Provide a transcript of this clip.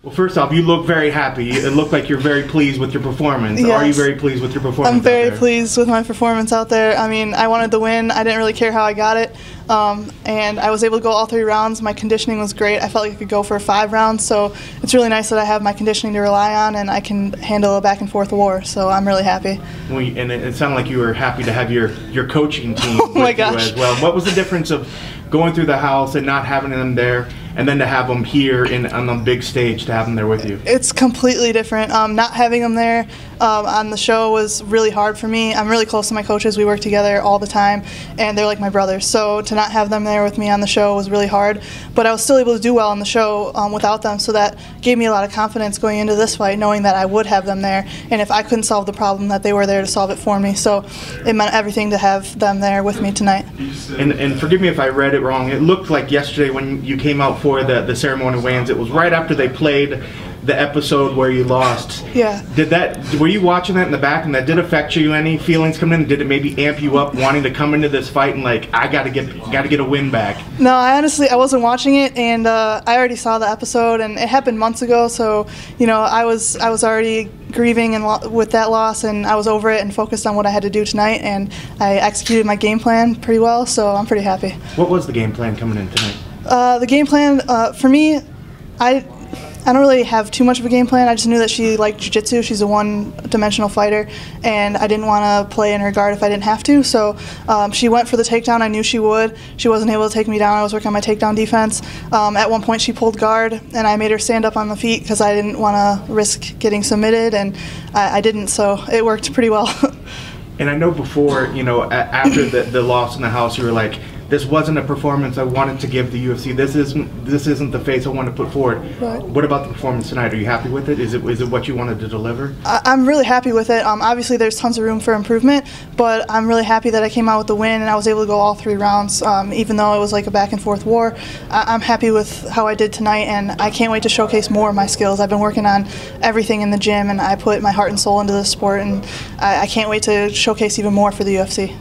Well, first off, you look very happy. It looked like you're very pleased with your performance. Yes. Are you very pleased with your performance? I'm very pleased with my performance out there. I mean, I wanted the win. I didn't really care how I got it. And I was able to go all 3 rounds. My conditioning was great. I felt like I could go for 5 rounds. So it's really nice that I have my conditioning to rely on and I can handle a back and forth war. So I'm really happy. And it sounded like you were happy to have your coaching team oh my with gosh. you as well. What was the difference of going through the house and not having them there, and then to have them here on the big stage, to have them there with you? It's completely different. Not having them there on the show was really hard for me. I'm really close to my coaches. We work together all the time, and they're like my brothers. So to not have them there with me on the show was really hard. But I was still able to do well on the show without them, so that gave me a lot of confidence going into this fight, knowing that I would have them there. And if I couldn't solve the problem, that they were there to solve it for me. So it meant everything to have them there with me tonight. And forgive me if I read it wrong. It looked like yesterday when you came out for the ceremony weigh-ins, it was right after they played the episode where you lost. Yeah. Were you watching that in the back, and that did affect you? Any feelings coming in? Did it maybe amp you up, wanting to come into this fight and like, I gotta get a win back? No, I wasn't watching it, and I already saw the episode, and it happened months ago. So I was already grieving with that loss, and I was over it and focused on what I had to do tonight, and I executed my game plan pretty well. So I'm pretty happy. What was the game plan coming in tonight? The game plan for me, I don't really have too much of a game plan. I just knew that she liked jiu-jitsu. She's a one-dimensional fighter, and I didn't want to play in her guard if I didn't have to. So she went for the takedown. I knew she would. She wasn't able to take me down. I was working on my takedown defense. At one point, she pulled guard, and I made her stand up on the feet because I didn't want to risk getting submitted, and I didn't. So it worked pretty well. And I know before, after the loss in the house, you were like, this wasn't a performance I wanted to give the UFC. This isn't the face I want to put forward. Right. What about the performance tonight? Are you happy with it? Is it what you wanted to deliver? I'm really happy with it. Obviously, there's tons of room for improvement, but I'm really happy that I came out with the win and I was able to go all 3 rounds, even though it was like a back and forth war. I'm happy with how I did tonight, and I can't wait to showcase more of my skills. I've been working on everything in the gym, and I put my heart and soul into this sport, and I can't wait to showcase even more for the UFC.